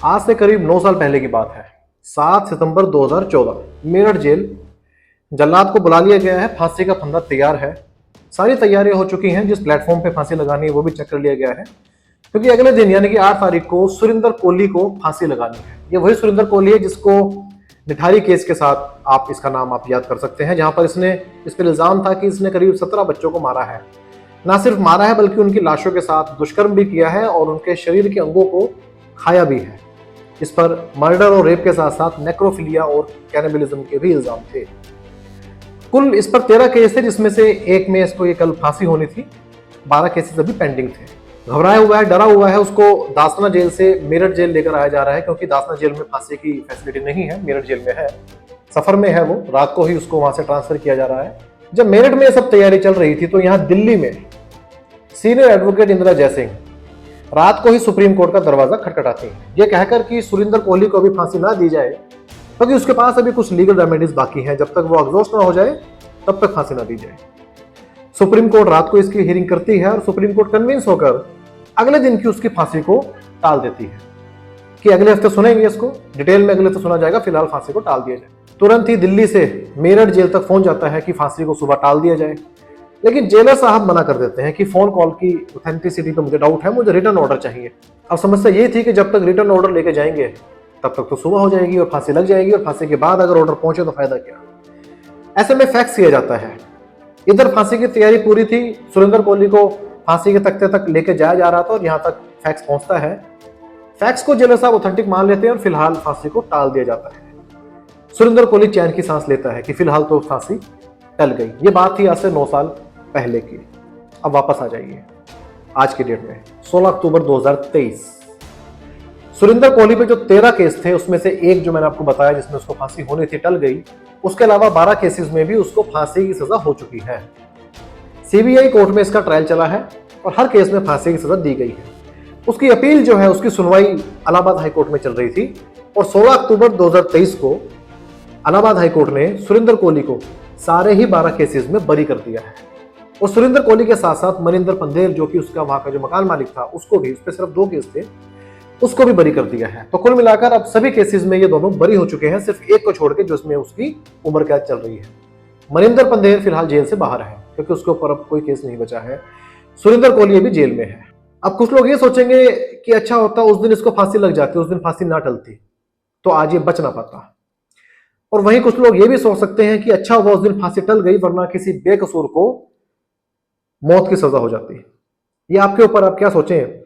आज से करीब 9 साल पहले की बात है। 7 सितंबर 2014 मेरठ जेल। जल्लाद को बुला लिया गया है, फांसी का फंदा तैयार है, सारी तैयारियां हो चुकी हैं। जिस प्लेटफॉर्म पे फांसी लगानी है वो भी चेक कर लिया गया है, क्योंकि अगले दिन यानी कि 8 तारीख को सुरिंदर कोहली को फांसी लगानी है। ये वही सुरिंदर कोहली है जिसको निठारी केस के साथ आप इसका नाम आप याद कर सकते हैं, जहां पर इस पर इल्जाम था कि इसने करीब 17 बच्चों को मारा है। ना सिर्फ मारा है बल्कि उनकी लाशों के साथ दुष्कर्म भी किया है और उनके शरीर के अंगों को खाया भी है। इस पर मर्डर और रेप के साथ साथ नेक्रोफिलिया और कैनिबलिज्म के भी इल्जाम थे। कुल इस पर 13 केस थे, जिसमें से एक में इसको ये कल फांसी होनी थी। 12 केसेस अभी पेंडिंग थे। घबराया हुआ है, डरा हुआ है, उसको दासना जेल से मेरठ जेल लेकर आया जा रहा है, क्योंकि दासना जेल में फांसी की फैसिलिटी नहीं है, मेरठ जेल में है, सफर में है वो। रात को ही उसको वहां से ट्रांसफर किया जा रहा है। जब मेरठ में ये सब तैयारी चल रही थी तो यहाँ दिल्ली में सीनियर एडवोकेट इंदिरा जयसिंह रात को ही सुप्रीम कोर्ट का दरवाजा खटखटाती है, ये कहकर कि सुरिंदर कोहली को अभी फांसी ना दी जाए, क्योंकि उसके पास अभी कुछ लीगल रेमेडीज बाकी हैं। जब तक वो एग्जॉस्ट ना हो जाए तब तक फांसी ना दी जाए। सुप्रीम कोर्ट रात को इसकी हियरिंग करती है और सुप्रीम कोर्ट कन्विंस होकर अगले दिन की उसकी फांसी को टाल देती है कि अगले हफ्ते सुनेंगे इसको, डिटेल में अगले हफ्ते सुना जाएगा, फिलहाल फांसी को टाल दिया जाए। तुरंत ही दिल्ली से मेरठ जेल तक फोन जाता है कि फांसी को सुबह टाल दिया जाए, लेकिन जेलर साहब मना कर देते हैं कि फोन कॉल की ऑथेंटिसिटी पे मुझे डाउट है, मुझे रिटर्न ऑर्डर चाहिए। अब समस्या ये थी कि जब तक रिटर्न ऑर्डर लेके जाएंगे तब तक तो सुबह हो जाएगी और फांसी लग जाएगी, और फांसी के बाद अगर ऑर्डर पहुंचे तो फायदा क्या। ऐसे में फैक्स किया जाता है। इधर फांसी की तैयारी पूरी थी, सुरिंदर कोहली को फांसी के तख्ते तक लेके जाया जा रहा था और यहाँ तक फैक्स पहुंचता है। फैक्स को जेलर साहब ऑथेंटिक मान लेते हैं और फिलहाल फांसी को टाल दिया जाता है। सुरिंदर कोहली चैन की सांस लेता है कि फिलहाल तो फांसी टल गई। ये बात थी आज से 9 साल पहले की। अब वापस आ जाइए आज की डेट में 16 अक्टूबर 2023। सुरिंदर कोहली पे जो 13 केस थे उसमें से एक जो मैंने आपको बताया जिसमें उसको फांसी होनी थी टल गई, उसके अलावा 12 केसेस में भी उसको फांसी की सजा हो चुकी है। सीबीआई कोर्ट में इसका ट्रायल चला है और हर केस में फांसी की सजा दी गई है। उसकी अपील जो है उसकी सुनवाई इलाहाबाद हाईकोर्ट में चल रही थी और 16 अक्टूबर 2023 को इलाहाबाद हाईकोर्ट ने सुरिंदर कोहली को सारे ही 12 केसेस में बरी कर दिया है। और सुरिंदर कोहली के साथ साथ मनिंदर पंदेर जो कि उसका वहां का जो मकान मालिक था उसको भी, उस पर सिर्फ 2 केस थे, उसको भी बरी कर दिया है। तो कुल मिलाकर अब सभी केसेस में ये दोनों बरी हो चुके हैं, सिर्फ एक को छोड़ के जिसमें उसकी उम्र कैद चल रही है। मनिंदर पंदेर फिलहाल जेल से बाहर है क्योंकि उसके ऊपर अब कोई केस नहीं बचा है। सुरिंदर कोहली भी जेल में है। अब कुछ लोग ये सोचेंगे कि अच्छा होता उस दिन इसको फांसी लग जाती, उस दिन फांसी ना टलती तो आज ये बच ना पाता। और वहीं कुछ लोग ये भी सोच सकते हैं कि अच्छा हुआ उस दिन फांसी टल गई, वरना किसी बेकसूर को मौत की सजा हो जाती। ये आपके ऊपर, आप क्या सोचें।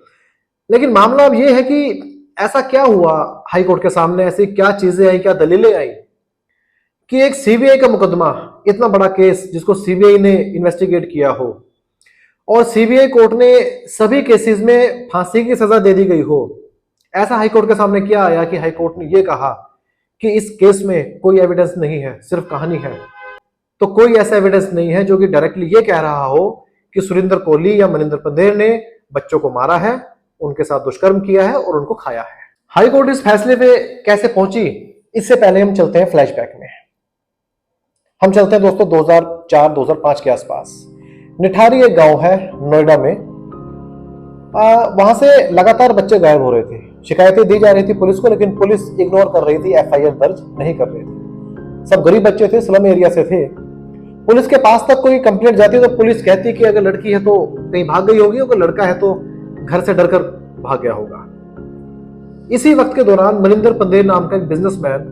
लेकिन मामला अब ये है कि ऐसा क्या हुआ हाईकोर्ट के सामने, ऐसी क्या चीजें आई, क्या दलीलें आई कि एक सीबीआई का मुकदमा, इतना बड़ा केस जिसको सीबीआई ने इन्वेस्टिगेट किया हो और सीबीआई कोर्ट ने सभी केसेस में फांसी की सजा दे दी गई हो। ऐसा हाईकोर्ट के सामने क्या आया कि हाईकोर्ट ने यह कहा कि इस केस में कोई एविडेंस नहीं है, सिर्फ कहानी है। तो कोई ऐसा एविडेंस नहीं है जो कि डायरेक्टली ये कह रहा हो कि सुरिंदर कोहली या मनिंदर पंदेर ने बच्चों को मारा है, उनके साथ दुष्कर्म किया है और उनको खाया है। हाईकोर्ट इस फैसले पे कैसे पहुंची, इससे पहले हम चलते हैं फ्लैशबैक में। हम चलते हैं दोस्तों 2004-2005 के आसपास। निठारी एक गांव है नोएडा में। वहां से लगातार बच्चे गायब हो रहे थे। शिकायतें दी जा रही थी पुलिस को, लेकिन पुलिस इग्नोर कर रही थी, एफआईआर दर्ज नहीं कर रही थी। सब गरीब बच्चे थे, स्लम एरिया से थे। पुलिस के पास तक कोई कंप्लेंट जाती तो पुलिस कहती कि अगर लड़की है तो कहीं भाग गई होगी, अगर लड़का है तो घर से डरकर भाग गया होगा। इसी वक्त के दौरान मनिंदर पंदेर नाम का एक बिजनेसमैन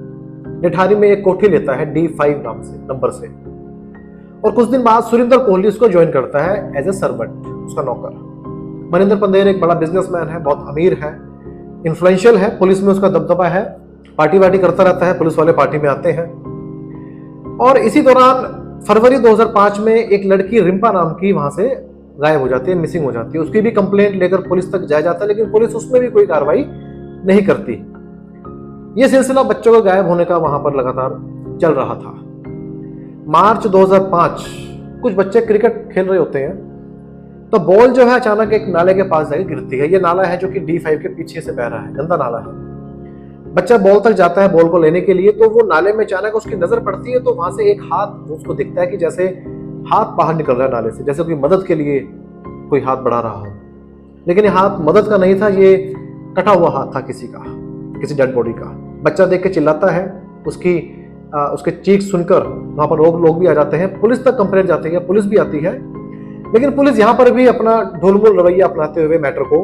निठारी में एक कोठी लेता है D5 नाम से, नंबर से। और कुछ दिन बाद सुरिंदर कोहली उसको ज्वाइन करता है एज ए सर्वेंट, उसका नौकर। मनिंदर पंदेर एक बड़ा बिजनेसमैन है, बहुत अमीर है, इन्फ्लुएंशियल है, पुलिस में उसका दबदबा है, पार्टी वार्टी करता रहता है, पुलिस वाले पार्टी में आते हैं। और इसी दौरान फरवरी 2005 में एक लड़की रिंपा नाम की वहां से गायब हो जाती है, मिसिंग हो जाती है। उसकी भी कंप्लेंट लेकर पुलिस तक जाया जाता है, लेकिन पुलिस उसमें भी कोई कार्रवाई नहीं करती। यह सिलसिला बच्चों के गायब होने का वहां पर लगातार चल रहा था। मार्च 2005 कुछ बच्चे क्रिकेट खेल रहे होते हैं तो बॉल जो है अचानक एक नाले के पास जाकर गिरती है। ये नाला है जो कि D5 के पीछे से बह रहा है, गंदा नाला है। बच्चा बॉल तक जाता है बॉल को लेने के लिए, तो वो नाले में अचानक उसकी नजर पड़ती है, तो वहां से एक हाथ उसको दिखता है कि जैसे हाथ बाहर निकल रहा है नाले से, जैसे कोई मदद के लिए कोई हाथ बढ़ा रहा हो। लेकिन ये हाथ मदद का नहीं था, ये कटा हुआ हाथ था किसी का, किसी डेड बॉडी का। बच्चा देख के चिल्लाता है, उसके चीख सुनकर वहां पर लोग भी आ जाते हैं, पुलिस तक कंप्लेंट जाती है, पुलिस भी आती है। लेकिन पुलिस यहाँ पर भी अपना ढोलमोल रवैया अपनाते हुए मैटर को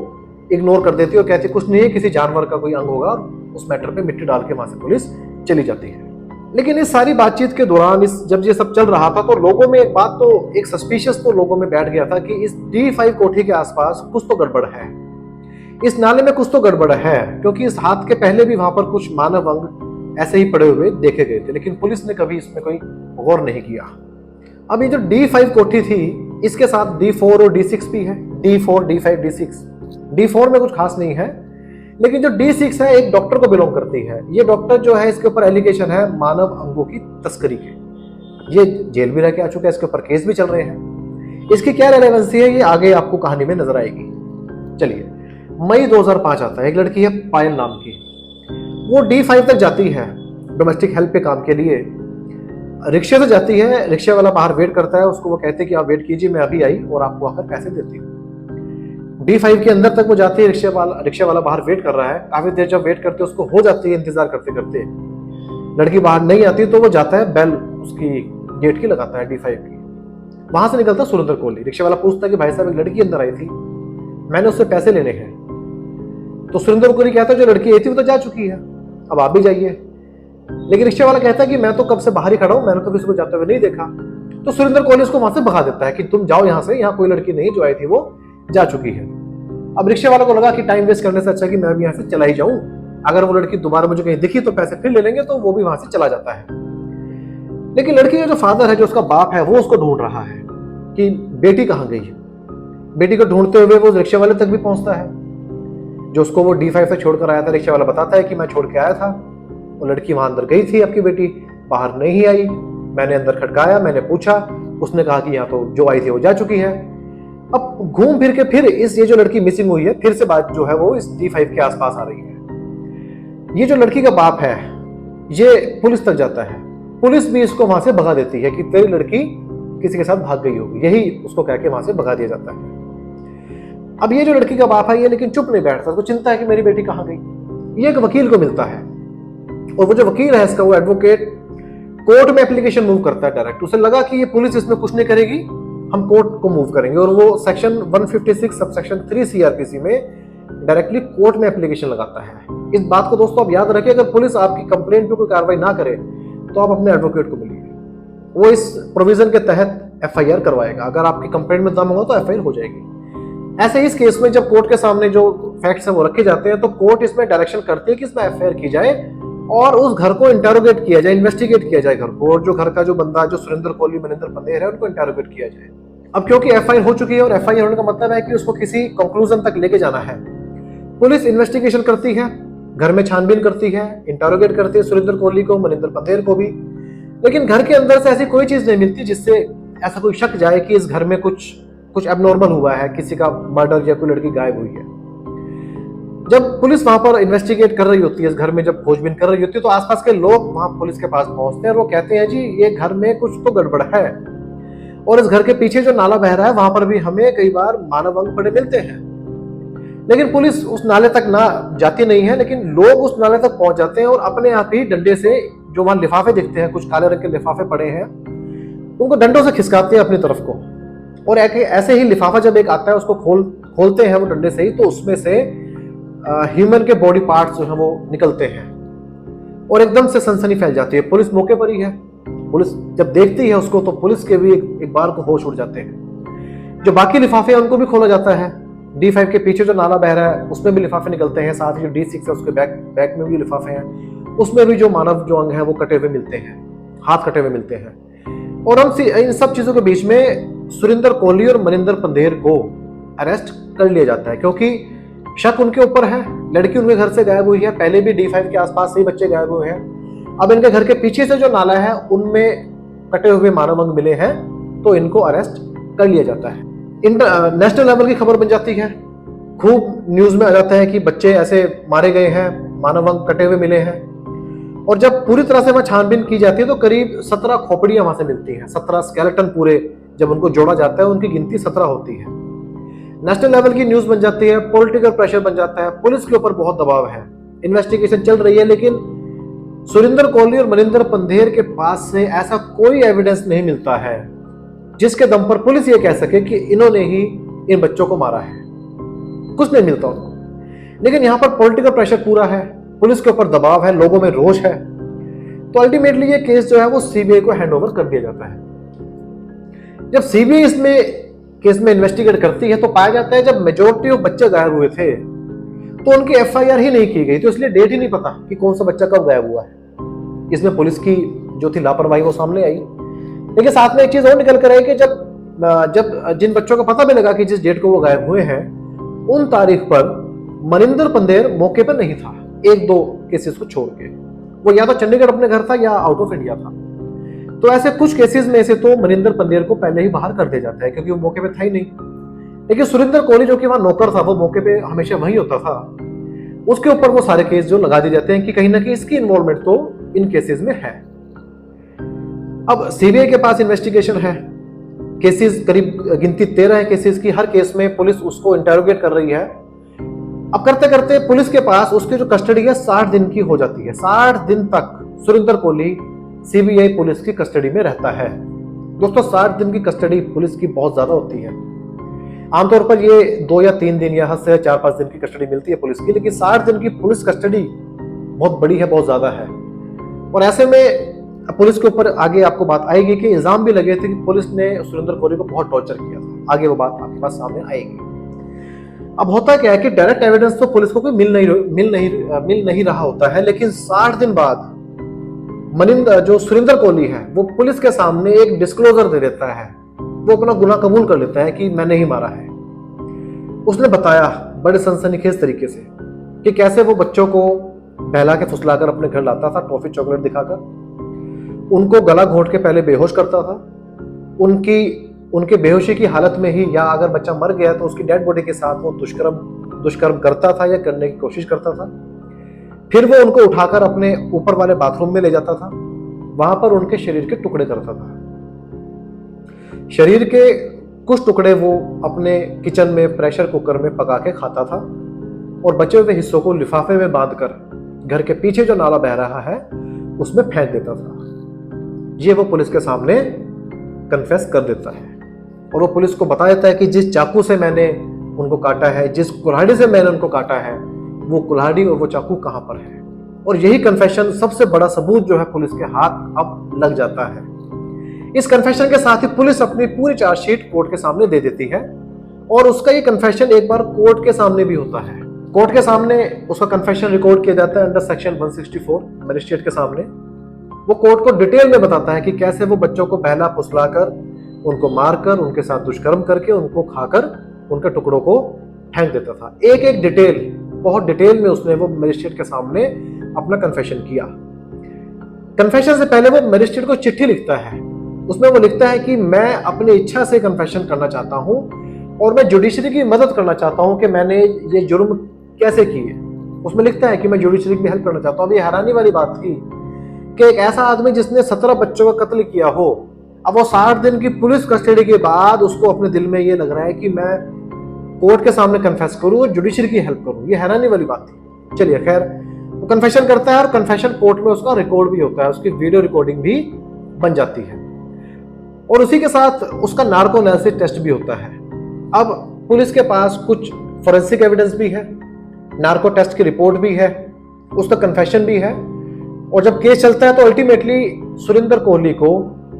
इग्नोर कर देती है और कहती है कुछ नहीं है, किसी जानवर का कोई अंग होगा। उस मैटर पे मिट्टी डाल के वहां से पुलिस चली जाती है। लेकिन इस सारी बातचीत के दौरान जब ये सब चल रहा था तो लोगों में एक सस्पिशियस तो लोगों में बैठ गया था कि इस D5 कोठी के आसपास कुछ तो गड़बड़ है, इस नाले में कुछ तो गड़बड़ है, क्योंकि इस हाथ के पहले भी वहां पर कुछ मानव अंग ऐसे ही पड़े हुए देखे गए थे। लेकिन पुलिस ने कभी इसमें कोई गौर नहीं किया। अब ये जो D5 कोठी थी, इसके साथ D4 और D6 भी है। D4, D5, D6। D4 में कुछ खास नहीं है, लेकिन जो D6 है एक डॉक्टर को बिलोंग करती है। ये डॉक्टर जो है, इसके ऊपर एलिगेशन है मानव अंगों की तस्करी के। ये जेल भी रह के आ चुका है, इसके ऊपर केस भी चल रहे हैं। इसकी क्या रेलेवेंसी है ये आगे आपको कहानी में नजर आएगी। चलिए, मई 2005 आता है। एक लड़की है पायल नाम की, वो D5 तक जाती है डोमेस्टिक हेल्प के काम के लिए। रिक्शे से जाती है, रिक्शे वाला बाहर वेट करता है, उसको वो कहते हैं कि आप वेट कीजिए, मैं अभी आई और आपको आकर पैसे देती हूँ। D5 के अंदर तक वो जाती है, रिक्शे वाला बाहर वेट कर रहा है। काफी देर जब वेट करते उसको हो जाती है, इंतजार करते करते लड़की बाहर नहीं आती तो वो जाता है, बेल उसकी गेट की लगाता है D5 की। वहां से निकलता सुरेंद्र कोहली। रिक्शे वाला पूछता है कि भाई साहब एक लड़की अंदर आई थी, मैंने उससे पैसे लेने हैं। तो सुरेंद्र कोहली कहता है जो लड़की आई थी वो तो जा चुकी है, अब आप भी जाइए। लेकिन रिक्शे वाला कहता है कि मैं तो कब से बाहर ही खड़ा हूं, मैंने तो किसी को जाते हुए नहीं देखा। तो सुरेंद्र कोहली उसको वहां से भगा देता है कि तुम जाओ यहाँ से, यहाँ कोई लड़की नहीं जो आई थी वो जा चुकी है। अब रिक्शे वाला को लगा कि टाइम वेस्ट करने से अच्छा कि मैं भी यहाँ से चला ही जाऊं, अगर वो लड़की दोबारा मुझे कहीं दिखी तो पैसे फिर ले लेंगे, तो वो भी वहां से चला जाता है। लेकिन लड़की का जो फादर है, जो उसका बाप है, वो उसको ढूंढ रहा है कि बेटी कहाँ गई है। बेटी को ढूंढते हुए वो रिक्शे वाले तक भी पहुंचता है, जो उसको वो D5 से छोड़कर आया था। रिक्शे वाला बताता है कि मैं छोड़ के आया था, वो लड़की वहां अंदर गई थी, आपकी बेटी बाहर नहीं आई। मैंने अंदर खटकाया, मैंने पूछा, उसने कहा कि यहाँ तो जो आई थी वो जा चुकी है। अब घूम फिर के फिर ये जो लड़की मिसिंग हुई है, फिर से बात जो है वो इस D5 के आसपास आ रही है। ये जो लड़की का बाप है ये पुलिस तक जाता है, पुलिस भी इसको वहां से भगा देती है कि तेरी लड़की किसी के साथ भाग गई होगी, यही उसको कह के वहां से भगा दिया जाता है। अब ये जो लड़की का बाप है ये लेकिन चुप नहीं बैठता, उसको चिंता है कि मेरी बेटी कहाँ गई। ये एक वकील को मिलता है और वो जो वकील है इसका, वो एडवोकेट, कोर्ट में एप्लीकेशन मूव करता है डायरेक्ट। उसे लगा कि ये पुलिस इसमें कुछ नहीं करेगी, हम कोर्ट को मूव करेंगे, और वो सेक्शन 156 सबसेक्शन 3 CRPC में डायरेक्टली कोर्ट में एप्लीकेशन लगाता है। इस बात को दोस्तों आप याद रखिए, अगर पुलिस आपकी कंप्लेंट पे कोई कार्रवाई ना करे तो आप अपने एडवोकेट को मिलिए, वो इस प्रोविजन के तहत FIR करवाएगा। अगर आपकी कंप्लेंट में दम होगा तो FIR हो जाएगी। ऐसे इस केस में जब कोर्ट के सामने जो फैक्ट्स हैं वो रखे जाते हैं तो कोर्ट इसमें डायरेक्शन करती है कि इसमें FIR की जाए और उस घर को इंटेरोगेट किया जाए, इन्वेस्टिगेट किया जाए घर को, और जो घर का जो बंदा, जो सुरेंद्र कोहली, मनिंदर पंदेर है, उनको इंटेरोगेट किया जाए। अब क्योंकि FIR हो चुकी है और FIR होने का मतलब है कि उसको किसी कंक्लूजन तक लेके जाना है। पुलिस इन्वेस्टिगेशन करती है, घर में छानबीन करती है, इंटेरोगेट करती है सुरेंद्र कोहली को, मनिंदर पंदेर को भी। लेकिन घर के अंदर से ऐसी कोई चीज नहीं मिलती जिससे ऐसा कोई शक जाए कि इस घर में कुछ एबनॉर्मल हुआ है, किसी का मर्डर या कोई लड़की गायब हुई है। जब पुलिस वहां पर इन्वेस्टिगेट कर रही होती है, इस घर में जब खोजबीन कर रही होती है, तो आसपास के लोग वहां पुलिस के पास पहुंचते हैं और वो कहते हैं जी ये घर में कुछ तो गड़बड़ है, और इस घर के पीछे जो नाला बह रहा है वहां पर भी हमें कई बार मानव अंग पड़े मिलते हैं। लेकिन पुलिस उस नाले तक ना जाती नहीं है, लेकिन लोग उस नाले तक पहुंच जाते हैं और अपने आप ही डंडे से, जो वहां लिफाफे दिखते हैं, कुछ काले रंग के लिफाफे पड़े हैं, उनको डंडों से खिसकाते हैं अपनी तरफ को। और ऐसे ही लिफाफा जब एक आता है उसको खोलते हैं वो डंडे से ही, तो उसमें से ह्यूमन के बॉडी पार्ट्स जो है वो निकलते हैं और एकदम से सनसनी फैल जाती है। पुलिस मौके पर ही है, पुलिस जब देखती है उसको तो पुलिस के भी एक बार को होश उड़ जाते हैं। जो बाकी लिफाफे हैं उनको भी खोला जाता है। D5 के पीछे जो नाला बह रहा है उसमें भी लिफाफे निकलते हैं, साथ ही जो D6 है उसके बैक में भी लिफाफे हैं, उसमें भी जो मानव जो अंग है वो कटे हुए मिलते हैं, हाथ कटे हुए मिलते हैं। और हम इन सब चीजों के बीच में सुरेंद्र कोहली और मनिंदर पंदेर को अरेस्ट कर लिया जाता है, क्योंकि शक उनके ऊपर है। लड़की उनके घर से गायब हुई है, पहले भी D5 के आसपास से ही बच्चे गायब हुए हैं। अब इनके घर के पीछे से जो नाला है उनमें कटे हुए मानव अंग मिले हैं, तो इनको अरेस्ट कर लिया जाता है। नेशनल लेवल की खबर बन जाती है, खूब न्यूज में आ जाता है कि बच्चे ऐसे मारे गए हैं, मानव अंग कटे हुए मिले हैं। और जब पूरी तरह से वहां छानबीन की जाती है तो करीब 17 खोपड़ियां वहां से मिलती हैं, 17 स्केलेटन पूरे जब उनको जोड़ा जाता है उनकी गिनती 17 होती है। नेशनल लेवल की न्यूज बन जाती है, पॉलिटिकल प्रेशर बन जाता है, पुलिस के ऊपर बहुत दबाव है इन्वेस्टिगेशन चल रही है, लेकिन सुरेंद्र कोहली और मनिंदर पंधेर के पास से ऐसा कोई एविडेंस नहीं मिलता है जिसके दम पर पुलिस ये कह सके कि इन्होंने ही इन बच्चों को मारा है। कुछ नहीं मिलता उनको। लेकिन यहां पर पॉलिटिकल प्रेशर पूरा है, पुलिस के ऊपर दबाव है, लोगों में रोष है, तो अल्टीमेटली ये केस जो है वो सीबीआई को हैंडओवर कर दिया जाता है। जब सीबीआई इसमें केस में इन्वेस्टिगेट करती है तो पाया जाता है जब मेजोरिटी ऑफ बच्चे गायब हुए थे तो उनकी एफआईआर ही नहीं की गई, तो इसलिए डेट ही नहीं पता कि कौन सा बच्चा कब गायब हुआ है। इसमें पुलिस की जो थी लापरवाही वो सामने आई। लेकिन साथ में एक चीज और निकल कर आई कि जब जिन बच्चों को पता भी लगा कि जिस डेट को वो गायब हुए हैं उन तारीख पर मनिंदर पंधेर मौके पर नहीं था, एक दो केसेस को छोड़ के। वो या तो चंडीगढ़ अपने घर था या आउट ऑफ इंडिया था। तो ऐसे कुछ केसेस में से तो मनिंदर पंधेर को पहले ही बाहर कर दिया जाता है क्योंकि वो मौके पे था ही नहीं। लेकिन सुरेंद्र कोहली जो कि वहां नौकर था, वो मौके पे हमेशा वही होता था, उसके ऊपर वो सारे केस जो लगा दिए जाते हैं कि कहीं ना कहीं इसकी इन्वॉल्वमेंट तो इन केसेस में है। अब सीबीआई के पास इन्वेस्टिगेशन है, केसेस करीब गिनती 13 है केसेस की, हर केस में पुलिस उसको इंटरोगेट कर रही है। अब करते करते पुलिस के पास उसकी जो कस्टडी है 60 दिन की हो जाती है। 60 दिन तक सुरेंद्र कोहली सीबीआई पुलिस की कस्टडी में रहता है। दोस्तों 60 दिन की कस्टडी पुलिस की बहुत ज्यादा होती है। आमतौर पर ये 2 या 3 दिन या हद से 4-5 दिन की कस्टडी मिलती है पुलिस की, लेकिन 60 दिन की पुलिस कस्टडी बहुत बड़ी है, बहुत ज्यादा है। और ऐसे में पुलिस के ऊपर आगे आपको बात आएगी कि इल्जाम भी लगे थे कि पुलिस ने सुरेंद्र कोहली को बहुत टॉर्चर किया था। आगे वो बात आपके पास सामने आएगी। अब होता क्या है कि डायरेक्ट एविडेंस तो पुलिस को कोई मिल नहीं रहा होता है, लेकिन 60 दिन बाद जो सुरेंद्र कोहली है वो पुलिस के सामने एक डिस्क्लोजर दे देता है। वो अपना गुनाह कबूल कर लेता है कि मैंने ही मारा है। उसने बताया बड़े सनसनीखेज तरीके से कि कैसे वो बच्चों को बहला के फुसलाकर अपने घर लाता था, टॉफी चॉकलेट दिखाकर, उनको गला घोंट के पहले बेहोश करता था, उनके बेहोशी की हालत में ही, या अगर बच्चा मर गया तो उसकी डेड बॉडी के साथ वो दुष्कर्म करता था या करने की कोशिश करता था। फिर वो उनको उठाकर अपने ऊपर वाले बाथरूम में ले जाता था, वहां पर उनके शरीर के टुकड़े करता था। शरीर के कुछ टुकड़े वो अपने किचन में प्रेशर कुकर में पका के खाता था और बचे हुए हिस्सों को लिफाफे में बांधकर घर के पीछे जो नाला बह रहा है उसमें फेंक देता था। ये वो पुलिस के सामने कन्फेस कर देता है और वो पुलिस को बता देता है कि जिस चाकू से मैंने उनको काटा है, जिस कुल्हाड़ी से मैंने उनको काटा है, वो कुल्हाड़ी और वो चाकू कहां पर है। और यही कन्फेशन सबसे बड़ा सबूत जो है पुलिस के हाथ अब लग जाता है। इस कन्फेशन के साथ ही पुलिस अपनी पूरी चार्जशीट कोर्ट के सामने दे देती है और उसका ये कन्फेशन एक बार कोर्ट के सामने भी होता है। कोर्ट के सामने उसका कन्फेशन रिकॉर्ड किया जाता है अंडर सेक्शन 164 मजिस्ट्रेट के सामने। वो कोर्ट को डिटेल में बताता है कि कैसे वो बच्चों को बहला फुसलाकर, उनको मारकर, उनके साथ दुष्कर्म करके, उनको खाकर उनके टुकड़ों को फेंक देता था। एक एक डिटेल, बहुत डिटेल में उसने वो मजिस्ट्रेट के सामने अपना कन्फेशन किया। कन्फेशन से पहले वो मजिस्ट्रेट को चिट्ठी लिखता है। उसमें वो लिखता है कि मैं अपनी इच्छा से कन्फेशन करना चाहता हूं और मैं जुडिशरी की मदद करना चाहता हूं कि मैंने ये जुर्म कैसे किए। उसमें लिखता है कि मैं जुडिशरी की हेल्प करना चाहता हूं। अब ये हैरानी वाली बात थी कि एक ऐसा आदमी जिसने 17 बच्चों का कत्ल किया हो, अब वो 60 दिन की पुलिस कस्टडी के बाद उसको अपने दिल में ये लग रहा है कि मैं कोर्ट के सामने कन्फेस करूं और जुडिशरी की हेल्प करूं। ये हैरानी वाली बात थी। चलिए खैर, वो कन्फेशन करता है और कन्फेशन कोर्ट में उसका रिकॉर्ड भी होता है, उसकी वीडियो रिकॉर्डिंग भी बन जाती है और उसी के साथ उसका नार्को एनालिसिस टेस्ट भी होता है। अब पुलिस के पास कुछ फोरेंसिक एविडेंस भी है, नार्को टेस्ट की रिपोर्ट भी है, उसका कन्फेशन भी है और जब केस चलता है तो अल्टीमेटली सुरेंद्र कोहली को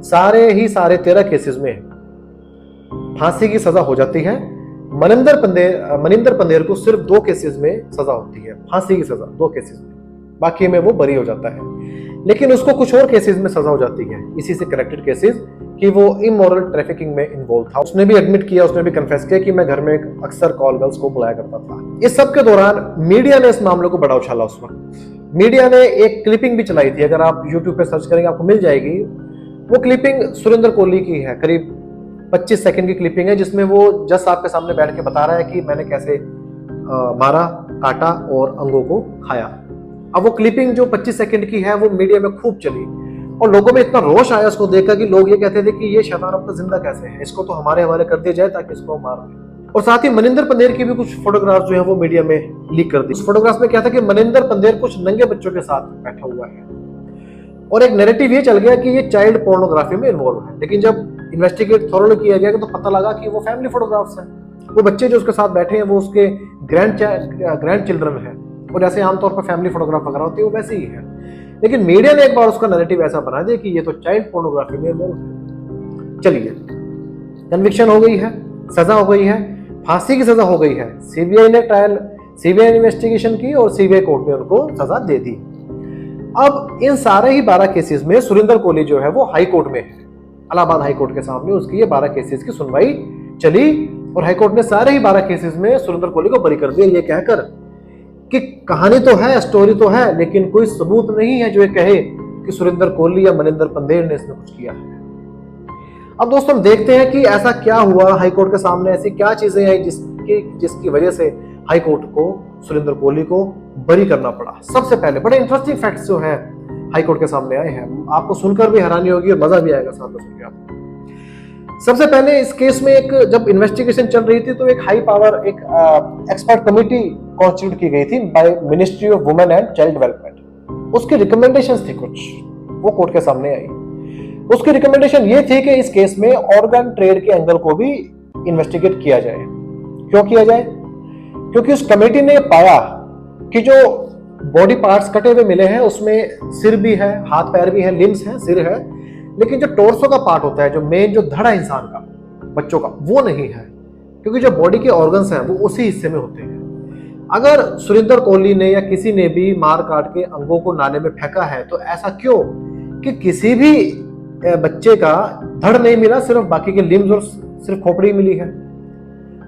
सारे 13 केसेस में फांसी की सजा हो जाती है। मनिंदर पंधेर को सिर्फ 2 केसेस में सजा होती है, फांसी की सजा 2 केसेस में, बाकी में वो बरी हो जाता है। लेकिन उसको कुछ और केसेस में सजा हो जाती है, इसी से कनेक्टेड केसेस, कि वो इमोरल ट्रैफिकिंग में इन्वॉल्व था। उसने भी एडमिट किया, उसने भी कन्फेस किया कि मैं घर में अक्सर कॉल गर्ल्स को बुलाया करता था। इस सब के दौरान मीडिया ने इस मामले को बड़ा उछाला। उस वक्त मीडिया ने एक क्लिपिंग भी चलाई थी, अगर आप यूट्यूब पे सर्च करेंगे आपको मिल जाएगी। वो क्लिपिंग सुरेंद्र कोहली की है, करीब 25 सेकंड की क्लिपिंग है, जिसमें वो जज साहब के सामने बैठ के बता रहा है कि मैंने कैसे मारा, काटा और अंगों को खाया। अब वो क्लिपिंग जो 25 सेकंड की है वो मीडिया में खूब चली और लोगों में इतना रोष आया उसको देखकर कि लोग ये कहते थे कि ये शैतान अब तक जिंदा कैसे है, इसको तो हमारे हवाले कर दिया जाए ताकि इसको मार दें। और साथ ही मनिंदर पंदेर की भी कुछ फोटोग्राफ जो है वो मीडिया में लीक कर दी। उस फोटोग्राफ में क्या था कि मनिंदर पंदेर कुछ नंगे बच्चों के साथ बैठा हुआ है और एक नैरेटिव ये चल गया कि ये चाइल्ड पोर्नोग्राफी में इन्वॉल्व है। लेकिन जब इन्वेस्टिगेट थॉरोली किया गया तो पता लगा कि वो फैमिली फोटोग्राफ्स हैं। वो बच्चे जो उसके साथ बैठे हैं वो उसके ग्रैंड चिल्ड्रन है और जैसे आमतौर पर फैमिली फोटोग्राफ वगैरह होती है वो वैसे ही है। लेकिन मीडिया ने एक बार उसका नैरेटिव ऐसा बना दिया कि ये तो चाइल्ड पोर्नोग्राफी में इन्वॉल्व है। चलिए, कन्विक्शन हो गई है, सजा हो गई है, फांसी की सजा हो गई है। सीबीआई ने सीबीआई इन्वेस्टिगेशन की और सीबीआई कोर्ट ने उनको सजा दे दी। अब इन सारे ही 12 केसेस में सुरिंदर कोहली जो है वो हाई कोर्ट में है, इलाहाबाद हाई कोर्ट के सामने उसकी ये 12 केसेस की सुनवाई चली और हाई कोर्ट ने सारे ही 12 केसेस में सुरिंदर कोहली को बरी कर दिया, ये कहकर कि कहानी तो है, स्टोरी तो है, लेकिन कोई सबूत नहीं है जो ये कहे कि सुरिंदर कोहली या मनिंदर पंदेर ने इसमें कुछ किया है। अब दोस्तों हम देखते हैं कि ऐसा क्या हुआ हाई कोर्ट के सामने, ऐसी क्या चीजें आई जिसकी वजह से हाई कोर्ट को सुरिंदर कोहली को बरी करना पड़ा। सबसे पहले बड़े इंटरेस्टिंग फैक्ट्स जो है हाई कोर्ट के सामने आए हैं, आपको सुनकर भी हैरानी होगी और मजा भी आएगा साथ में सुनकर आपको। सबसे पहले इस केस में एक जब इन्वेस्टिगेशन चल रही थी तो एक हाई पावर एक एक्सपर्ट कमेटी कॉन्स्टिट्यूट की गई थी by ministry of women and child development. उसकी रिकमेंडेशंस थी कुछ, वो कोर्ट के सामने आई। उसकी रिकमेंडेशन ये थी कि इस केस में ऑर्गन ट्रेड के एंगल को भी इन्वेस्टिगेट किया जाए। क्यों किया जाए? क्योंकि उस कमेटी ने पाया कि जो बॉडी पार्ट्स कटे हुए मिले हैं उसमें सिर भी है, हाथ पैर भी है, लिम्स हैं, सिर है, लेकिन जो टोर्सो का पार्ट होता है, जो मेन जो धड़ है इंसान का, बच्चों का, वो नहीं है। क्योंकि जो बॉडी के ऑर्गन्स हैं वो उसी हिस्से में होते हैं। अगर सुरिंदर कोहली ने या किसी ने भी मार काट के अंगों को नाले में फेंका है तो ऐसा क्यों कि किसी भी बच्चे का धड़ नहीं मिला, सिर्फ बाकी के लिम्स और सिर्फ खोपड़ी मिली है।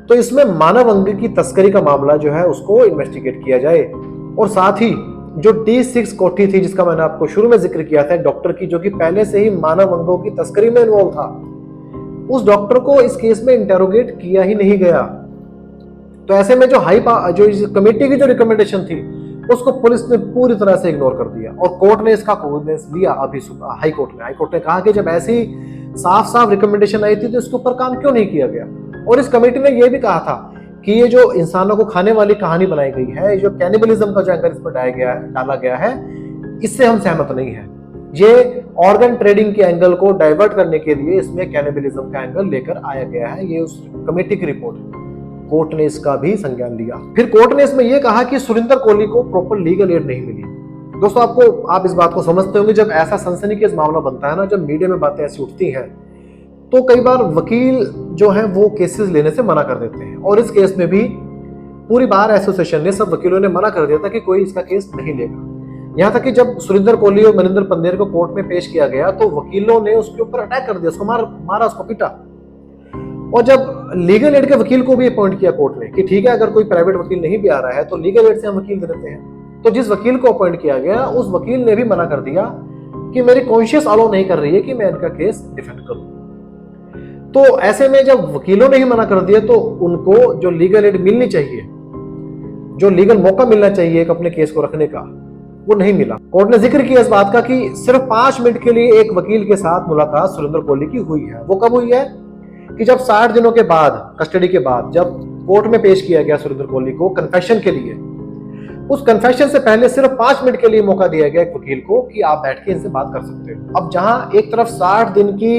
तो इसमें मानव अंग की तस्करी का मामला जो है उसको इन्वेस्टिगेट किया जाए। और साथ ही जो D6 कोठी थी जिसका मैंने आपको शुरू में जिक्र किया था, डॉक्टर की, जो कि पहले से ही मानव अंगों की तस्करी में इन्वॉल्व था, उस डॉक्टर को इस केस में इंटेरोगेट किया ही नहीं गया। तो ऐसे में जो कमेटी की जो रिकमेंडेशन थी उसको पुलिस ने पूरी तरह से इग्नोर कर दिया और कोर्ट ने इसका कोर्नेस लिया। अभी सुबह हाई कोर्ट ने कहा कि जब ऐसी साफ साफ रिकमेंडेशन आई थी तो इसके ऊपर काम क्यों नहीं किया गया। और इस कमेटी ने यह भी कहा था कि ये जो इंसानों को खाने वाली कहानी बनाई गई है, जो कैनिबलिज्म का जो एंगल इस पर डाला गया है, इससे हम सहमत नहीं है। ये ऑर्गन ट्रेडिंग के एंगल को डाइवर्ट करने के लिए इसमें कैनिबलिज्म का एंगल लेकर आया गया है। ये उस कमेटी की रिपोर्ट है। कोर्ट ने इसका भी संज्ञान लिया। फिर कोर्ट ने इसमें यह कहा कि सुरिंदर कोहली को प्रॉपर लीगल एड नहीं मिली। दोस्तों आप इस बात को समझते होंगे, जब ऐसा सनसनीखेज मामला बनता है ना, जब मीडिया में बातें ऐसी उठती हैं तो कई बार वकील जो है वो केसेस लेने से मना कर देते हैं। और इस केस में भी पूरी बार एसोसिएशन ने, सब वकीलों ने मना कर दिया था कि कोई इसका केस नहीं लेगा। यहाँ तक कि जब सुरिंदर कोहली और मनिंदर पंदेर को कोर्ट में पेश किया गया तो वकीलों ने उसके ऊपर अटैक कर दिया, उसको मारा, उसको पीटा। और जब लीगल एड के वकील को भी अपॉइंट किया कोर्ट ने कि ठीक है, अगर कोई प्राइवेट वकील नहीं भी आ रहा है तो लीगल एड से हम वकील दे देते हैं। तो जिस वकील को अपॉइंट किया गया उस वकील ने भी मना कर दिया कि मेरी कॉन्शियस अलाउ नहीं कर रही है कि मैं इनका केस डिफेंड करूं। तो ऐसे में जब वकीलों ने ही मना कर दिया तो उनको जो लीगल एड मिलनी चाहिए, जो लीगल मौका मिलना चाहिए एक अपने केस को रखने का, वो नहीं मिला। कोर्ट ने जिक्र किया इस बात का कि सिर्फ 5 मिनट के लिए एक वकील के साथ मुलाकात सुरिंदर कोहली की हुई है। वो कब हुई है कि जब 60 दिनों के बाद, कस्टडी के बाद, जब कोर्ट में पेश किया गया सुरिंदर कोहली को कन्फेशन के लिए, उस कन्फेशन से पहले सिर्फ 5 मिनट के लिए मौका दिया गया एक वकील को कि आप बैठ के इनसे बात कर सकते हो। अब जहां एक तरफ 60 दिन की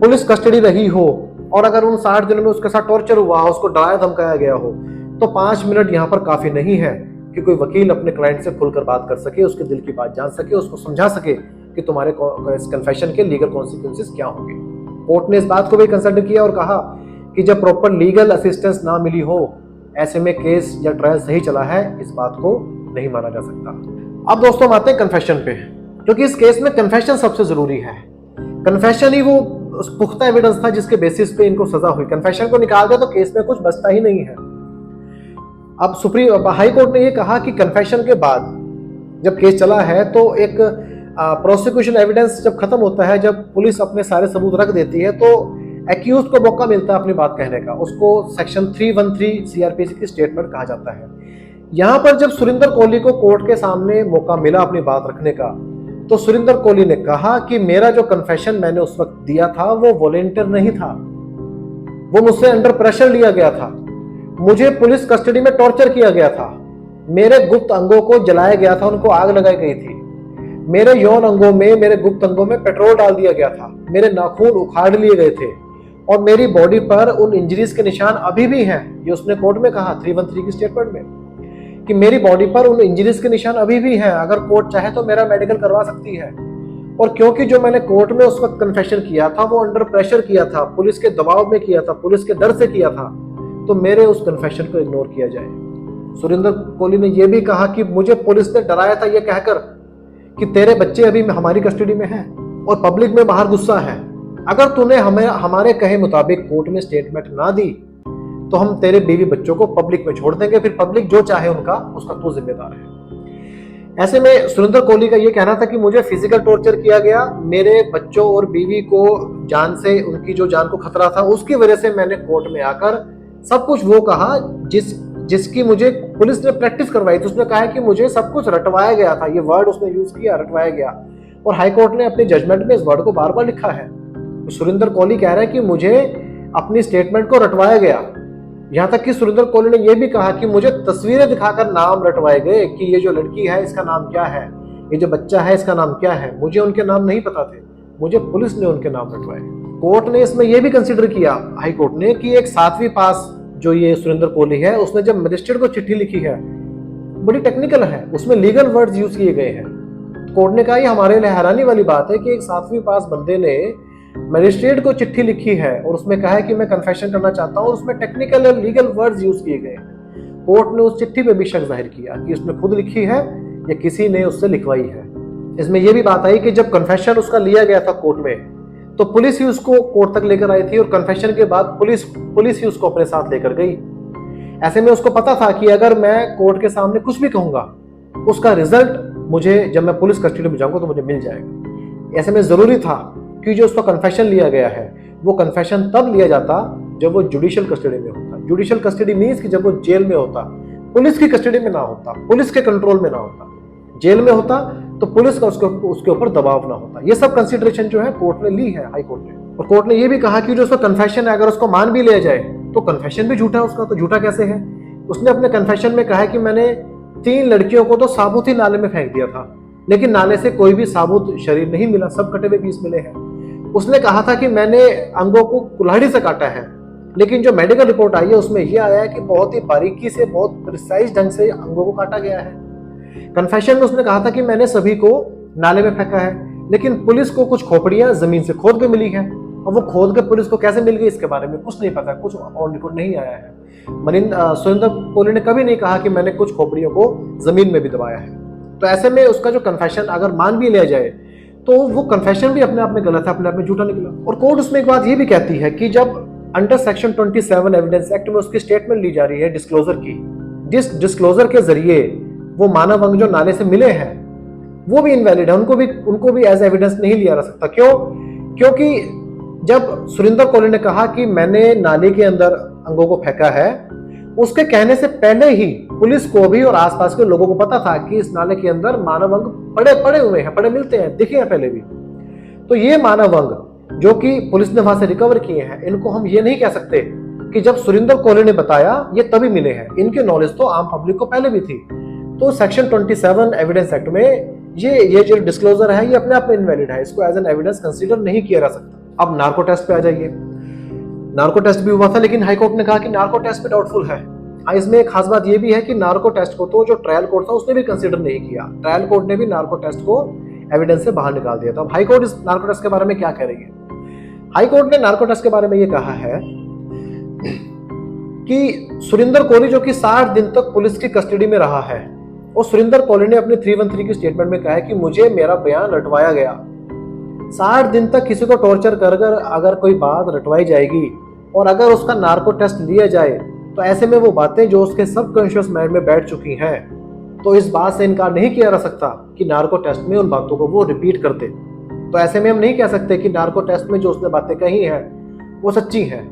पुलिस कस्टडी रही हो और अगर उन 60 दिनों में उसके साथ टॉर्चर हुआ हो, उसको डराया धमकाया गया हो, तो 5 मिनट यहाँ पर काफी नहीं है कि कोई वकील अपने क्लाइंट से खुलकर बात कर सके, उसके दिल की बात जान सके, उसको समझा सके कि तुम्हारे कन्फेशन के लीगल कॉन्सिक्वेंसेस क्या होंगे। कोर्ट ने इस बात को भी कंसिडर किया और कहा कि जब प्रॉपर लीगल असिस्टेंस ना मिली हो, ऐसे में केस या ट्रायल सही चला है, इस बात को नहीं माना जा सकता। अब दोस्तों हम आते हैं कन्फेशन पे, क्योंकि इस केस में कन्फेशन सबसे जरूरी है। कन्फेशन ही वो पुख्ता एविडेंस था जिसके बेसिस पे इनको सजा हुई। कन्फेशन को निकाल दिया तो केस में कुछ बचता ही नहीं है। अब हाई कोर्ट ने ये कहा कि कन्फेशन के बाद जब केस चला है तो एक प्रोसिक्यूशन एविडेंस जब खत्म होता है, जब पुलिस अपने सारे सबूत रख देती है, तो एक्यूज को मौका मिलता है अपनी बात कहने का। उसको सेक्शन 313 सीआरपीसी की स्टेटमेंट कहा जाता है। यहां पर जब सुरिंदर कोहली को कोर्ट के सामने मौका मिला अपनी बात रखने का, तो सुरिंदर कोहली ने कहा कि मेरा जो कन्फेशन मैंने उस वक्त दिया था वो वॉलेंटियर नहीं था। वो मुझसे अंडर प्रेशर लिया गया था, मुझे पुलिस कस्टडी में टॉर्चर किया गया था, मेरे गुप्त अंगों को जलाया गया था, उनको आग लगाई गई थी, मेरे यौन अंगों में, मेरे गुप्त अंगों में पेट्रोल डाल दिया गया था, मेरे नाखून उखाड़ लिए गए थे और मेरी बॉडी पर उन इंजरीज के निशान अभी भी हैं। ये उसने कोर्ट में कहा 313 की स्टेटमेंट में कि मेरी बॉडी पर उन इंजरीज के निशान अभी भी हैं, अगर कोर्ट चाहे तो मेरा मेडिकल करवा सकती है। और क्योंकि जो मैंने कोर्ट में उस वक्त कन्फेशन किया था वो अंडर प्रेशर किया था, पुलिस के दबाव में किया था, पुलिस के डर से किया था, तो मेरे उस कन्फेशन को इग्नोर किया जाए। सुरेंद्र कोहली ने यह भी कहा कि मुझे पुलिस ने डराया था यह कहकर कि तेरे बच्चे अभी हमारी कस्टडी में हैं और पब्लिक में बाहर गुस्सा है, अगर तूने हमें हमारे कहे मुताबिक कोर्ट में स्टेटमेंट ना दी तो हम तेरे बीवी बच्चों को पब्लिक में छोड़ देंगे, फिर पब्लिक जो चाहे उनका उसका तू जिम्मेदार है। ऐसे में सुरेंद्र कोहली का यह कहना था कि मुझे फिजिकल टॉर्चर किया गया, मेरे बच्चों और बीवी को जान से, उनकी जो जान को खतरा था, उसकी वजह से मैंने कोर्ट में आकर सब कुछ वो कहा जिसकी मुझे पुलिस ने प्रैक्टिस करवाई थी। उसने कहा कि मुझे सब कुछ रटवाया गया था, ये वर्ड उसने यूज किया, रटवाया गया, और हाई कोर्ट ने अपने जजमेंट में इस वर्ड को बार बार लिखा है। तो सुरेंद्र कोहली कह रहा है कि मुझे अपनी स्टेटमेंट को रटवाया गया। यहां तक कि सुरेंद्र कोहली ने यह भी कहा कि मुझे तस्वीरें दिखाकर नाम रटवाए गए कि ये जो लड़की है इसका नाम क्या है, ये जो बच्चा है इसका नाम क्या है, मुझे उनके नाम नहीं पता थे, मुझे पुलिस ने उनके नाम रटवाए। कोर्ट ने इसमें यह भी कंसिडर किया, हाई कोर्ट ने, कि एक 7वीं पास जो ये सुरेंद्र कोहली है उसने जब मजिस्ट्रेट को चिट्ठी लिखी है, बड़ी टेक्निकल है, उसमें लीगल वर्ड्स यूज किए गए हैं। कोर्ट ने कहा ये हमारे लिए हैरानी वाली बात है कि एक 7वीं पास बंदे ने मजिस्ट्रेट को चिट्ठी लिखी है और उसमें कहा है कि मैं कन्फेशन करना चाहता हूं, और उसमें टेक्निकल और लीगल वर्ड्स यूज किए गए। कोर्ट ने उस चिट्ठी पे भी शक जाहिर किया कि उसने खुद लिखी है या किसी ने उससे लिखवाई है। इसमें यह भी बात आई कि जब कन्फेशन उसका लिया गया था कोर्ट में तो पुलिस ही उसको कोर्ट तक लेकर आई थी, और कन्फेशन के बाद पुलिस ही उसको अपने साथ लेकर गई। ऐसे में उसको पता था कि अगर मैं कोर्ट के सामने कुछ भी कहूंगा उसका रिजल्ट मुझे जब मैं पुलिस कस्टडी में जाऊंगा तो मुझे मिल जाएगा। ऐसे में जरूरी था कि जो उसका कन्फेशन लिया गया है वो कन्फेशन तब लिया जाता जब वो जुडिशियल कस्टडी में होता। जुडिशियल कस्टडी मीन्स कि जब वो जेल में होता, पुलिस की कस्टडी में ना होता, पुलिस के कंट्रोल में ना होता, जेल में होता तो पुलिस का उसके ऊपर दबाव ना होता। ये सब कंसिडरेशन जो है कोर्ट ने ली है, हाई कोर्ट ने। और कोर्ट ने ये भी कहा कि जो उसका कन्फेशन है अगर उसको मान भी लिया जाए तो कन्फेशन भी झूठा है उसका, तो झूठा कैसे है? उसने अपने कन्फेशन में कहा है कि मैंने 3 लड़कियों को तो साबुत ही नाले में फेंक दिया था, लेकिन नाले से कोई भी साबुत शरीर नहीं मिला, सब कटे हुए पीस मिले हैं। उसने कहा था कि मैंने अंगों को कुल्हाड़ी से काटा है, लेकिन जो मेडिकल रिपोर्ट आई है उसमें यह आया है कि बहुत ही बारीकी से, बहुत प्रिसाइज ढंग से अंगों को काटा गया है। कन्फेशन में उसने कहा था कि मैंने सभी को नाले में फेंका है, लेकिन पुलिस को कुछ खोपड़ियां जमीन से खोद के मिली है, और वो खोद के पुलिस को कैसे मिल गई इसके बारे में कुछ नहीं पता, कुछ और रिपोर्ट नहीं आया है। सुरेंद्र कोहली ने कभी नहीं कहा कि मैंने कुछ खोपड़ियों को जमीन में भी दबाया है। तो ऐसे में उसका जो कन्फेशन अगर मान भी लिया जाए तो वो कन्फेशन भी अपने आप में गलत है, अपने आप में झूठा निकला। और कोर्ट उसमें एक बात ये भी कहती है कि जब अंडर सेक्शन 27 एविडेंस एक्ट में उसकी स्टेटमेंट ली जा रही है डिस्क्लोजर की, जिस डिस्क्लोजर के जरिए वो मानव अंग जो नाले से मिले हैं वो भी इनवैलिड है, उनको भी एज एविडेंस नहीं लिया जा सकता। क्यों? क्योंकि जब सुरेंद्र कोहली ने कहा कि मैंने नाले के अंदर अंगों को फेंका है, उसके कहने से पहले ही पुलिस को भी और आसपास के लोगों को पता था कि इस नाले के अंदर मानव अंग पड़े हुए हैं, पड़े मिलते हैं, दिखे हैं पहले भी। तो ये मानव अंग जो कि पुलिस ने वहां से रिकवर किए हैं, इनको हम ये नहीं कह सकते कि जब सुरेंद्र कोहली ने बताया ये तभी मिले हैं, इनकी नॉलेज तो आम पब्लिक को पहले भी थी। तो सेक्शन 27 एविडेंस एक्ट में ये जो डिस्क्लोजर है ये अपने आप में इनवैलिड है, इसको एज एन एविडेंस कंसीडर नहीं किया जा सकता। अब नार्को टेस्ट पे आ जाइए। नार्को टेस्ट भी हुआ था, लेकिन हाई कोर्ट ने कहा कि नार्को टेस्ट पे डाउटफुल है। इसमें एक खास बात ये भी है कि नार्को टेस्ट को तो जो ट्रायल कोर्ट था उसने भी कंसीडर नहीं किया, ट्रायल कोर्ट ने भी नार्को टेस्ट को एविडेंस से बाहर निकाल दिया था। अब हाई कोर्ट इस नार्को टेस्ट के बारे में क्या कह रही है? हाई कोर्ट ने नार्को टेस्ट के बारे में ये कहा है कि सुरेंद्र कोहली जो कि 60 दिन तक पुलिस की कस्टडी में रहा है, और सुरेंद्र कोहली ने अपनी 313 की स्टेटमेंट में कहा है कि मुझे मेरा बयान रटवाया गया। 60 दिन तक किसी को टॉर्चर कर अगर कोई बात रटवाई जाएगी और अगर उसका नार्को टेस्ट लिया जाए तो ऐसे में वो बातें जो उसके सबकॉन्शियस माइंड में बैठ चुकी हैं, तो इस बात से इनकार नहीं किया जा सकता कि नार्को टेस्ट में उन बातों को वो रिपीट कर दे। तो ऐसे में हम नहीं कह सकते कि नार्को टेस्ट में जो उसने बातें कही हैं वो सच्ची हैं।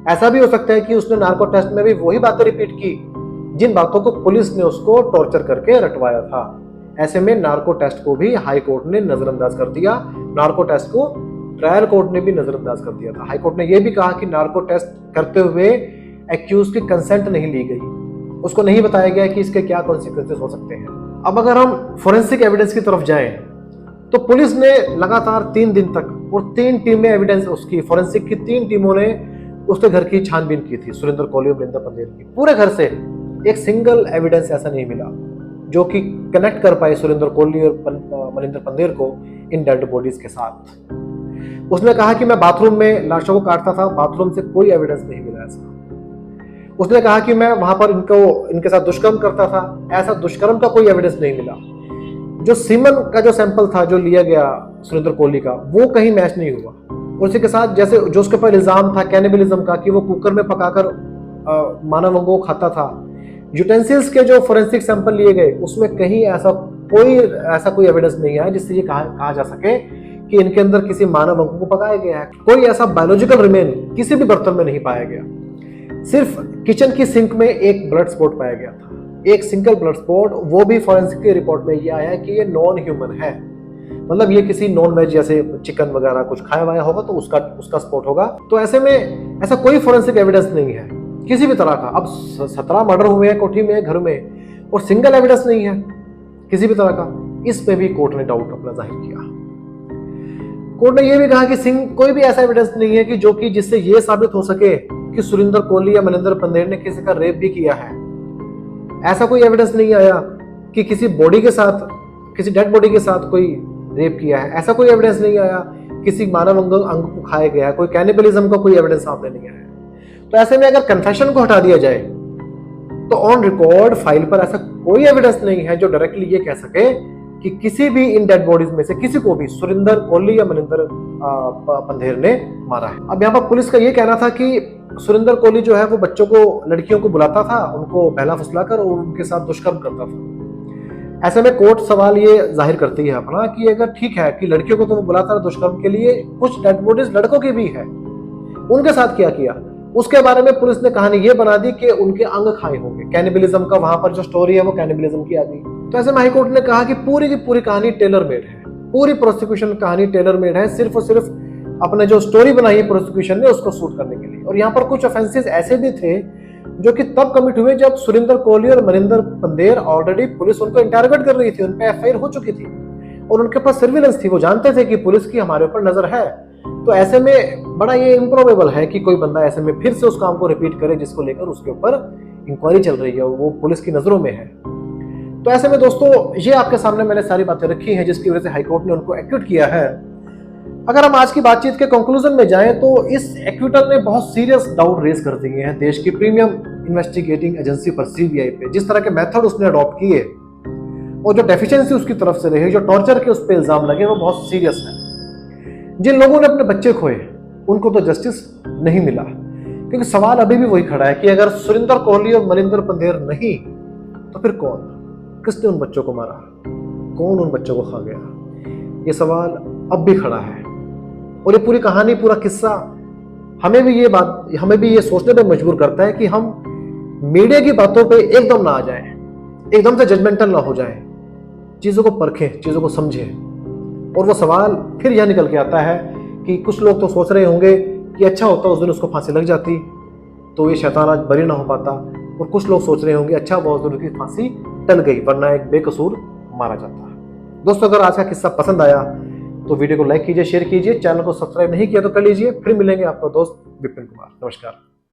ऐसा भी हो सकता है कि उसने नार्को टेस्ट में भी वही बातें रिपीट की जिन बातों को पुलिस ने उसको टॉर्चर करके रटवाया था। ऐसे में नार्को टेस्ट को भी हाई कोर्ट ने नजरअंदाज कर दिया, नार्को टेस्ट को ट्रायल कोर्ट ने भी नजरअंदाज कर दिया था। हाई कोर्ट ने यह भी कहा कि नार्को टेस्ट करते हुए एक्यूज की कंसेंट नहीं ली गई, उसको नहीं बताया गया कि इसके क्या कॉन्सिक्वेंसेस हो सकते हैं। अब अगर हम फोरेंसिक एविडेंस की तरफ जाएं तो पुलिस ने लगातार 3 दिन तक और 3 टीमें एविडेंस उसकी फोरेंसिक की 3 टीमों ने उसके घर की छानबीन की थी, सुरेंद्र कोहली और मनिंदर पंदेर की। पूरे घर से एक सिंगल एविडेंस ऐसा नहीं मिला जो कि कनेक्ट कर पाए सुरेंद्र कोहली और मनिंदर पंदेर को इन डेड बॉडीज के साथ। उसने कहा कि मैं बाथरूम में लाशों को काटता था, बाथरूम से कोई एविडेंस नहीं मिला ऐसा। उसने कहा कि मैं वहां पर इनके साथ दुष्कर्म करता था, ऐसा दुष्कर्म का कोई एविडेंस नहीं मिला। जो सीमन का जो सैंपल था जो लिया गया सुरेंद्र कोहली का, वो कहीं मैच नहीं हुआ। उसी के साथ जैसे जो उसके ऊपर इल्जाम था कैनिबलिज्म का कि वो कुकर में पकाकर मानव अंगों को खाता था, यूटेंसिल्स के जो फोरेंसिक सैंपल लिए गए उसमें कहीं ऐसा कोई एविडेंस नहीं आया जिससे ये कहा जा सके कि इनके अंदर किसी मानव अंगों को पकाया गया है। कोई ऐसा बायोलॉजिकल रिमेन किसी भी बर्तन में नहीं पाया गया। सिर्फ किचन की सिंक में एक ब्लड स्पॉट पाया गया था, एक सिंगल ब्लड स्पॉट, वो भी फोरेंसिक की रिपोर्ट में ये आया कि ये नॉन ह्यूमन है, मतलब ये किसी नॉन वेज जैसे चिकन वगैरह कुछ खाया हुआ होगा तो उसका स्पॉट होगा। तो ऐसे में ऐसा कोई फोरेंसिक एविडेंस नहीं है किसी भी तरह का। अब 17 मर्डर हुए हैं कोठी में, घर में, और सिंगल एविडेंस नहीं है किसी भी तरह का। इस पे भी कोर्ट ने डाउट अपना जाहिर किया। कोर्ट ने यह भी कहा कि कोई भी ऐसा एविडेंस नहीं है कि जो कि जिससे यह साबित हो सके कि सुरेंद्र कोहली या मनिंदर पंदेर ने किसी का रेप भी किया है। ऐसा कोई एविडेंस नहीं आया कि किसी बॉडी के साथ, किसी डेड बॉडी के साथ कोई रेप किया है। ऐसा कोई एविडेंस नहीं आया किसी मानव अंग को खाया गया है। कोई कैनिबलिज्म का कोई एविडेंस सामने नहीं आया। तो ऐसे में अगर कन्फेशन को हटा दिया जाए तो ऑन रिकॉर्ड फाइल पर ऐसा कोई एविडेंस नहीं है जो डायरेक्टली ये कह सके कि किसी भी इन डेड बॉडीज में से किसी को भी सुरेंद्र कोहली या मनिंदर पंदेर ने मारा है। अब यहाँ पर पुलिस का ये कहना था कि सुरेंद्र कोहली जो है वो बच्चों को, लड़कियों को बुलाता था, उनको बहला फुसलाकर और उनके साथ दुष्कर्म करता था। ऐसे में कोर्ट सवाल ये जाहिर करती है अपना कि अगर ठीक है कि लड़कियों को तो वो बुलाता था दुष्कर्म के लिए, कुछ डेड बॉडीज लड़कों की भी है, उनके साथ क्या किया उसके बारे में पुलिस ने कहानी ये बना दी कि उनके अंग खाए होंगे। कैनिबलिज्म का वहां पर जो स्टोरी है वो कैनिबलिज्म की आ गई। तो ऐसे में हाई कोर्ट ने कहा कि पूरी की पूरी कहानी टेलर मेड है, पूरी प्रोसिक्यूशन कहानी टेलर मेड है, सिर्फ और सिर्फ अपने जो स्टोरी बनाई है प्रोसिक्यूशन ने उसको शूट करने के लिए। और यहाँ पर कुछ ऑफेंसेस ऐसे भी थे जो कि तब कमिट हुए जब सुरेंद्र कोहली और मनिंदर पंदेर ऑलरेडी पुलिस उनको इंटरोगेट कर रही थी, उन पे एफआईआर हो चुकी थी और उनके पास सर्विलेंस थी, वो जानते थे कि पुलिस की हमारे ऊपर नजर है। तो ऐसे में बड़ा ये इम्प्रोबेबल है कि कोई बंदा ऐसे में फिर से उस काम को रिपीट करे जिसको लेकर उसके ऊपर इंक्वायरी चल रही है, वो पुलिस की नजरों में है। तो ऐसे में दोस्तों ये आपके सामने मैंने सारी बातें रखी हैं जिसकी वजह से हाईकोर्ट ने उनको एक्यूट किया है। अगर हम आज की बातचीत के कंक्लूजन में जाएं तो इस एक्यूटल ने बहुत सीरियस डाउट रेज कर दिए हैं देश की प्रीमियम इन्वेस्टिगेटिंग एजेंसी पर, सीबीआई पे। जिस तरह के मेथड उसने अडॉप्ट किए और जो डेफिशिएंसी उसकी तरफ से रही, जो टॉर्चर के उस पर इल्जाम लगे, वो बहुत सीरियस है। जिन लोगों ने अपने बच्चे खोए उनको तो जस्टिस नहीं मिला, क्योंकि सवाल अभी भी वही खड़ा है कि अगर सुरेंद्र कोहली और मनिंदर पंदेर नहीं तो फिर कौन, किसने उन बच्चों को मारा, कौन उन बच्चों को खा गया, ये सवाल अब भी खड़ा है। और ये पूरी कहानी, पूरा किस्सा हमें भी ये सोचने पर मजबूर करता है कि हम मीडिया की बातों पे एकदम ना आ जाएं, एकदम से जजमेंटल ना हो जाएं, चीजों को परखें, चीजों को समझें। और वो सवाल फिर यह निकल के आता है कि कुछ लोग तो सोच रहे होंगे कि अच्छा होता उस दिन उसको फांसी लग जाती तो ये शैतान आज बरी ना हो पाता, और कुछ लोग सोच रहे होंगे अच्छा वो उस दिन उसकी फांसी टल गई वरना एक बेकसूर मारा जाता। दोस्तों अगर आज का किस्सा पसंद आया तो वीडियो को लाइक कीजिए, शेयर कीजिए, चैनल को सब्सक्राइब नहीं किया तो कर लीजिए। फिर मिलेंगे आपका दोस्त विपिन कुमार। नमस्कार।